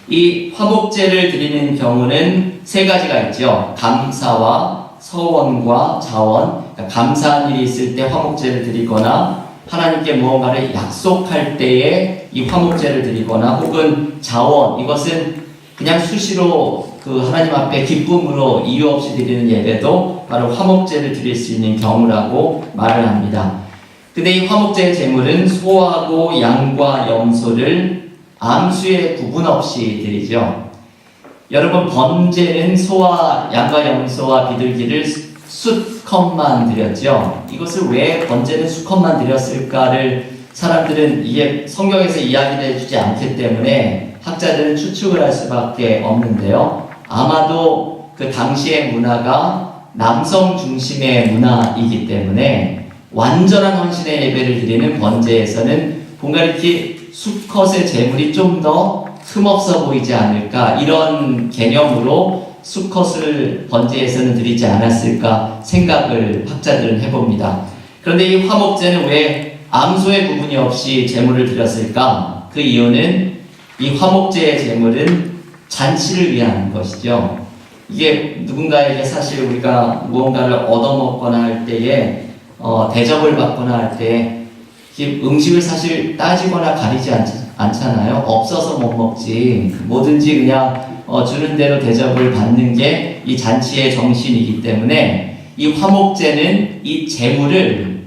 이 화목제를 드리는 경우는 세 가지가 있죠. 감사와 서원과 자원. 그러니까 감사한 일이 있을 때 화목제를 드리거나, 하나님께 무언가를 약속할 때에 이 화목제를 드리거나, 혹은 자원, 이것은 그냥 수시로 그 하나님 앞에 기쁨으로 이유 없이 드리는 예배도 바로 화목제를 드릴 수 있는 경우라고 말을 합니다. 근데 이 화목제의 제물은 소하고 양과 염소를 암수의 구분 없이 드리죠. 여러분, 번제는 소와 양과 염소와 비둘기를 수컷만 드렸죠. 이것을 왜 번제는 수컷만 드렸을까를 사람들은 이게 성경에서 이야기를 해주지 않기 때문에 학자들은 추측을 할 수밖에 없는데요. 아마도 그 당시의 문화가 남성 중심의 문화이기 때문에 완전한 헌신의 예배를 드리는 번제에서는 뭔가 이렇게 수컷의 제물이 좀 더 흠없어 보이지 않을까, 이런 개념으로 수컷을 번제에서는 드리지 않았을까 생각을 학자들은 해봅니다. 그런데 이 화목제는 왜 암소의 구분이 없이 제물을 드렸을까? 그 이유는 이 화목제의 제물은 잔치를 위한 것이죠. 이게 누군가에게 사실 우리가 무언가를 얻어먹거나 할 때에 대접을 받거나 할 때 음식을 사실 따지거나 가리지 않잖아요. 없어서 못 먹지. 뭐든지 그냥 주는 대로 대접을 받는 게 이 잔치의 정신이기 때문에 이 화목제는 이 제물을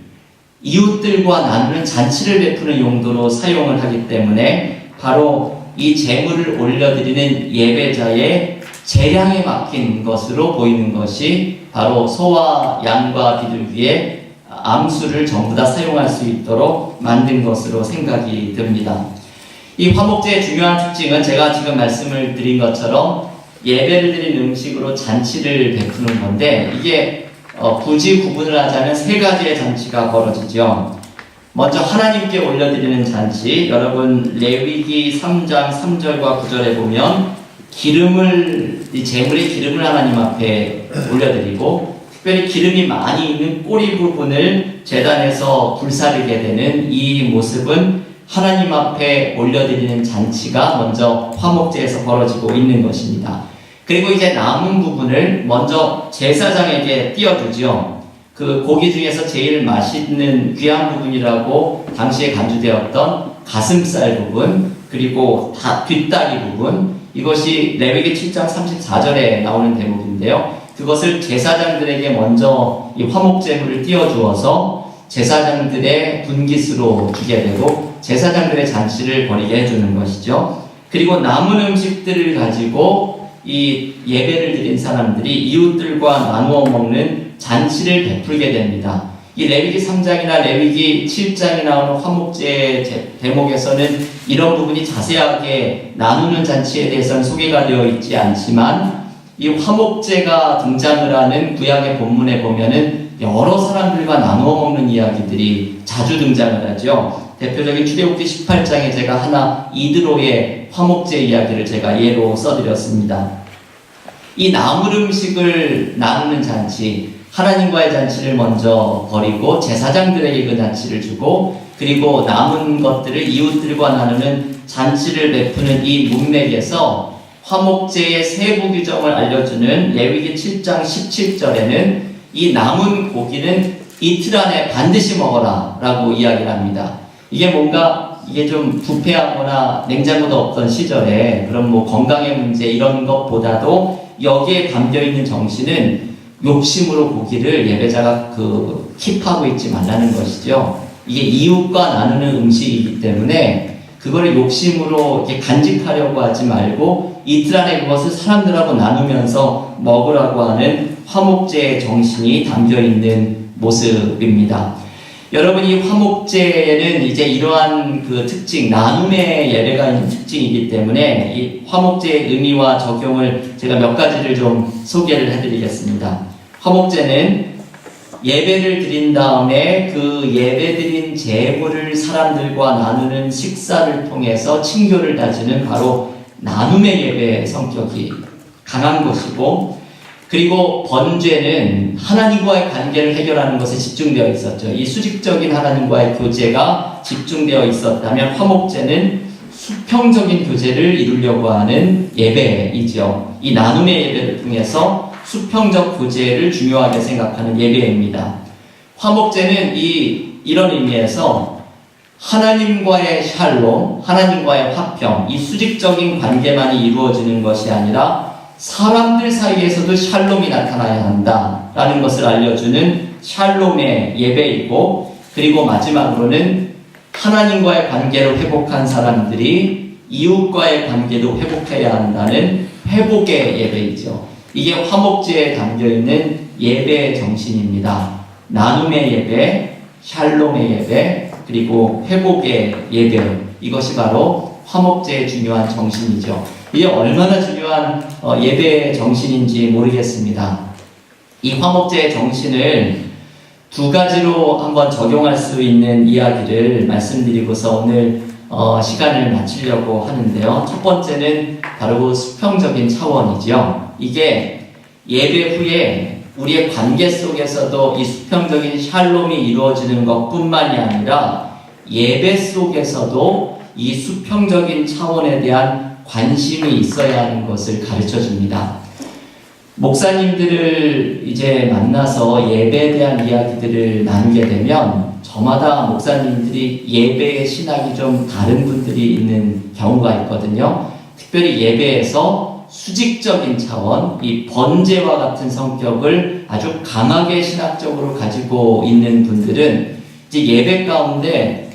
이웃들과 나누는 잔치를 베푸는 용도로 사용을 하기 때문에 바로 이 제물을 올려드리는 예배자의 재량에 막힌 것으로 보이는 것이 바로 소와 양과 비둘기의 암수를 전부 다 사용할 수 있도록 만든 것으로 생각이 듭니다. 이 화목제의 중요한 특징은 제가 지금 말씀을 드린 것처럼 예배를 드린 음식으로 잔치를 베푸는 건데, 이게 굳이 구분을 하자면 세 가지의 잔치가 벌어지죠. 먼저 하나님께 올려드리는 잔치, 여러분 레위기 3장 3절과 9절에 보면 이 제물의 기름을 하나님 앞에 올려드리고, 특별히 기름이 많이 있는 꼬리 부분을 제단에서 불사르게 되는 이 모습은 하나님 앞에 올려드리는 잔치가 먼저 화목제에서 벌어지고 있는 것입니다. 그리고 이제 남은 부분을 먼저 제사장에게 띄워주죠. 그 고기 중에서 제일 맛있는 귀한 부분이라고 당시에 간주되었던 가슴살 부분, 그리고 뒷다리 부분, 이것이 레위기 7장 34절에 나오는 대목인데요. 그것을 제사장들에게 먼저 이 화목제물을 띄워주어서 제사장들의 분깃으로 주게 되고 제사장들의 잔치를 벌이게 해주는 것이죠. 그리고 남은 음식들을 가지고 이 예배를 드린 사람들이 이웃들과 나누어 먹는 잔치를 베풀게 됩니다. 이 레위기 3장이나 레위기 7장에 나오는 화목제 대목에서는 이런 부분이 자세하게 나누는 잔치에 대해서는 소개가 되어 있지 않지만, 이 화목제가 등장을 하는 구약의 본문에 보면은 여러 사람들과 나누어 먹는 이야기들이 자주 등장을 하죠. 대표적인 출애굽기 18장에 제가 하나 이드로의 화목제 이야기를 제가 예로 써드렸습니다. 이 나물 음식을 나누는 잔치, 하나님과의 잔치를 먼저 벌이고 제사장들에게 그 잔치를 주고, 그리고 남은 것들을 이웃들과 나누는 잔치를 베푸는 이 문맥에서 화목제의 세부 규정을 알려주는 레위기 7장 17절에는 이 남은 고기는 이틀 안에 반드시 먹어라 라고 이야기를 합니다. 이게 뭔가 이게 좀 부패하거나 냉장고도 없던 시절에 그런 뭐 건강의 문제 이런 것보다도 여기에 담겨있는 정신은 욕심으로 고기를 예배자가 킵하고 있지 말라는 것이죠. 이게 이웃과 나누는 음식이기 때문에 그거를 욕심으로 이렇게 간직하려고 하지 말고 이틀 안에 그것을 사람들하고 나누면서 먹으라고 하는 화목제의 정신이 담겨있는 모습입니다. 여러분, 이 화목제는 이제 이러한 특징, 나눔의 예배가 있는 특징이기 때문에 이 화목제의 의미와 적용을 제가 몇 가지를 좀 소개를 해드리겠습니다. 화목제는 예배를 드린 다음에 그 예배드린 제물을 사람들과 나누는 식사를 통해서 친교를 다지는 바로 나눔의 예배의 성격이 강한 것이고, 그리고 번제는 하나님과의 관계를 해결하는 것에 집중되어 있었죠. 이 수직적인 하나님과의 교제가 집중되어 있었다면 화목제는 수평적인 교제를 이루려고 하는 예배이죠. 이 나눔의 예배를 통해서 수평적 교제를 중요하게 생각하는 예배입니다. 화목제는 이런 의미에서 하나님과의 샬롬, 하나님과의 화평, 이 수직적인 관계만이 이루어지는 것이 아니라 사람들 사이에서도 샬롬이 나타나야 한다라는 것을 알려주는 샬롬의 예배이고, 그리고 마지막으로는 하나님과의 관계를 회복한 사람들이 이웃과의 관계도 회복해야 한다는 회복의 예배이죠. 이게 화목제에 담겨있는 예배의 정신입니다. 나눔의 예배, 샬롬의 예배, 그리고 회복의 예배, 이것이 바로 화목제의 중요한 정신이죠. 이게 얼마나 중요한 예배의 정신인지 모르겠습니다. 이 화목제의 정신을 두 가지로 한번 적용할 수 있는 이야기를 말씀드리고서 오늘 시간을 마치려고 하는데요. 첫 번째는 바로 수평적인 차원이죠. 이게 예배 후에 우리의 관계 속에서도 이 수평적인 샬롬이 이루어지는 것뿐만이 아니라 예배 속에서도 이 수평적인 차원에 대한 관심이 있어야 하는 것을 가르쳐 줍니다. 목사님들을 이제 만나서 예배에 대한 이야기들을 나누게 되면 저마다 목사님들이 예배의 신학이 좀 다른 분들이 있는 경우가 있거든요. 특별히 예배에서 수직적인 차원, 이 번제와 같은 성격을 아주 강하게 신학적으로 가지고 있는 분들은 이제 예배 가운데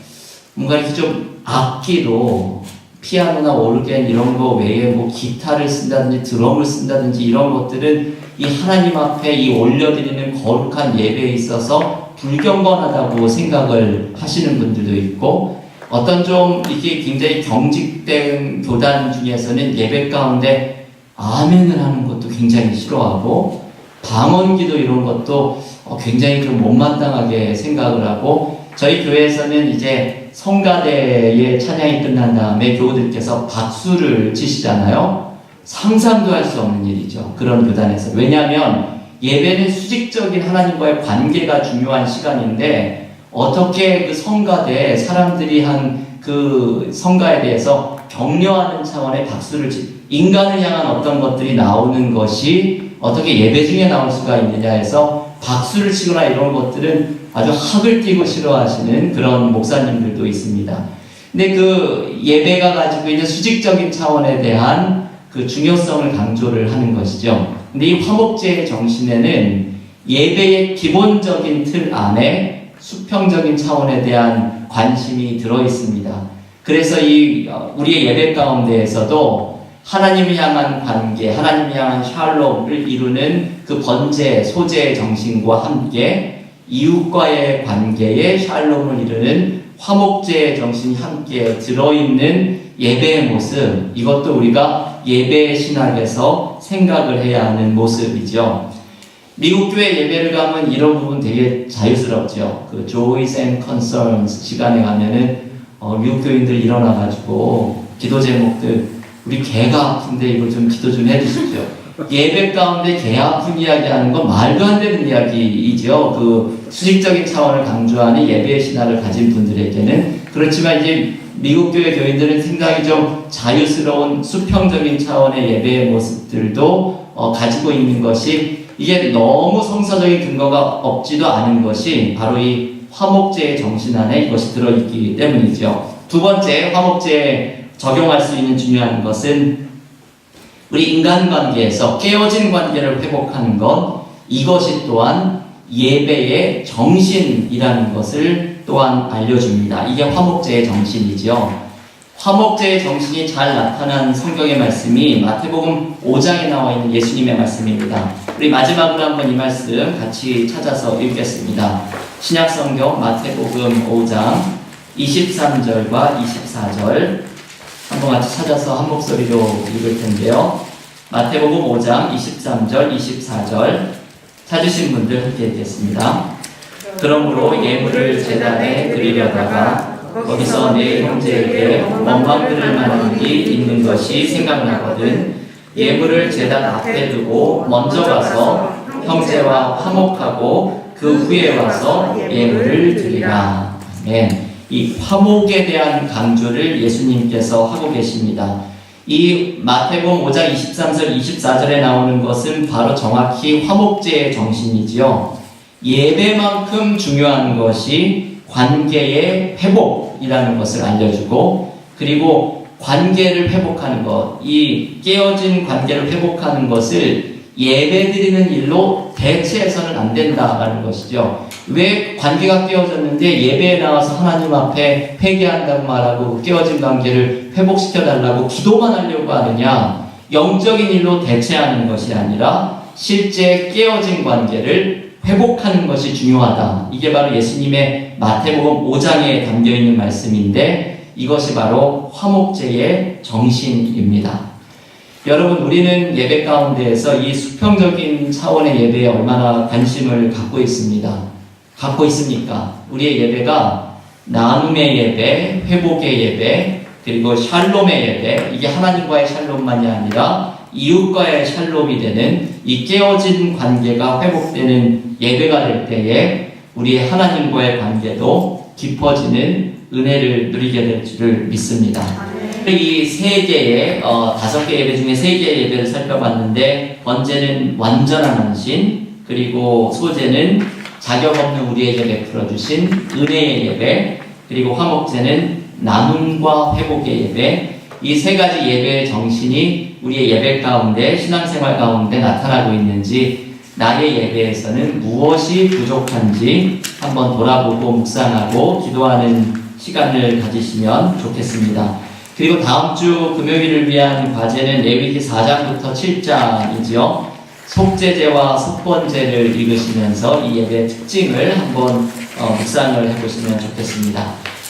뭔가 이렇게 좀 악기로 피아노나 오르겐 이런 거 외에 뭐 기타를 쓴다든지 드럼을 쓴다든지 이런 것들은 이 하나님 앞에 이 올려드리는 거룩한 예배에 있어서 불경건하다고 생각을 하시는 분들도 있고, 어떤 좀 이게 굉장히 경직된 교단 중에서는 예배 가운데 아멘을 하는 것도 굉장히 싫어하고 방언기도 이런 것도 굉장히 좀 못마땅하게 생각을 하고, 저희 교회에서는 이제 성가대의 찬양이 끝난 다음에 교우들께서 박수를 치시잖아요. 상상도 할 수 없는 일이죠. 그런 교단에서. 왜냐하면 예배는 수직적인 하나님과의 관계가 중요한 시간인데 어떻게 그 성가대 사람들이 한 그 성가에 대해서 격려하는 차원의 박수를 인간을 향한 어떤 것들이 나오는 것이 어떻게 예배 중에 나올 수가 있느냐 해서 박수를 치거나 이런 것들은 아주 학을 띄고 싫어하시는 그런 목사님들도 있습니다. 근데 그 예배가 가지고 있는 수직적인 차원에 대한 그 중요성을 강조를 하는 것이죠. 근데 이 화목제의 정신에는 예배의 기본적인 틀 안에 수평적인 차원에 대한 관심이 들어 있습니다. 그래서 우리의 예배 가운데에서도 하나님을 향한 관계, 하나님을 향한 샬롬을 이루는 그 번제, 소제의 정신과 함께 이웃과의 관계에 샬롬을 이루는 화목제의 정신이 함께 들어있는 예배의 모습, 이것도 우리가 예배의 신학에서 생각을 해야 하는 모습이죠. 미국 교회 예배를 가면 이런 부분 되게 자유스럽죠. 그 Joys and Concerns 시간에 가면은 미국 교인들 일어나가지고 기도 제목들, 우리 개가 아픈데 이거 좀 기도 좀 해주십시오. 예배 가운데 개 아픈 이야기하는 건 말도 안 되는 이야기이죠. 그 수직적인 차원을 강조하는 예배의 신화를 가진 분들에게는. 그렇지만 이제 미국 교회 교인들은 생각이 좀 자유스러운 수평적인 차원의 예배의 모습들도 가지고 있는 것이, 이게 너무 성서적인 근거가 없지도 않은 것이 바로 이 화목제의 정신 안에 이것이 들어있기 때문이죠. 두 번째, 화목제에 적용할 수 있는 중요한 것은 우리 인간관계에서 깨어진 관계를 회복하는 것, 이것이 또한 예배의 정신이라는 것을 또한 알려줍니다. 이게 화목제의 정신이죠. 화목제의 정신이 잘 나타난 성경의 말씀이 마태복음 5장에 나와 있는 예수님의 말씀입니다. 우리 마지막으로 한번 이 말씀 같이 찾아서 읽겠습니다. 신약성경 마태복음 5장 23절과 24절 한번 같이 찾아서 한 목소리로 읽을 텐데요. 마태복음 5장 23절, 24절 찾으신 분들 함께 읽겠습니다. 그러므로 예물을 제단에 드리려다가 거기서 내 형제에게 원망 들을 만한 일이 있는 것이 생각나거든 예물을 제단 앞에 두고 먼저 가서 형제와 화목하고 그 후에 와서 예물을 드리라. 네. 이 화목에 대한 강조를 예수님께서 하고 계십니다. 이 마태복음 5장 23절, 24절에 나오는 것은 바로 정확히 화목제의 정신이지요. 예배만큼 중요한 것이 관계의 회복이라는 것을 알려주고, 그리고 관계를 회복하는 것, 이 깨어진 관계를 회복하는 것을 예배드리는 일로 대체해서는 안 된다라는 것이죠. 왜 관계가 깨어졌는데 예배에 나와서 하나님 앞에 회개한다고 말하고 그 깨어진 관계를 회복시켜달라고 기도만 하려고 하느냐? 영적인 일로 대체하는 것이 아니라 실제 깨어진 관계를 회복하는 것이 중요하다. 이게 바로 예수님의 마태복음 5장에 담겨있는 말씀인데 이것이 바로 화목제의 정신입니다. 여러분, 우리는 예배 가운데에서 이 수평적인 차원의 예배에 얼마나 관심을 갖고 있습니다. 갖고 있습니까? 우리의 예배가 나눔의 예배, 회복의 예배, 그리고 샬롬의 예배, 이게 하나님과의 샬롬만이 아니라 이웃과의 샬롬이 되는 이 깨어진 관계가 회복되는 예배가 될 때에 우리의 하나님과의 관계도 깊어지는 은혜를 누리게 될 줄을 믿습니다. 이 세 개의, 5개 예배 중에 3개의 예배를 살펴봤는데, 번제는 완전한 헌신, 그리고 소제는 자격 없는 우리에게 베풀어주신 은혜의 예배, 그리고 화목제는 나눔과 회복의 예배, 이 3가지 예배의 정신이 우리의 예배 가운데, 신앙생활 가운데 나타나고 있는지, 나의 예배에서는 무엇이 부족한지 한번 돌아보고 묵상하고 기도하는 시간을 가지시면 좋겠습니다. 그리고 다음 주 금요일을 위한 과제는 레위기 4장부터 7장이지요. 속죄제와 속번제를 읽으시면서 이 예배의 특징을 한번 묵상을 해보시면 좋겠습니다.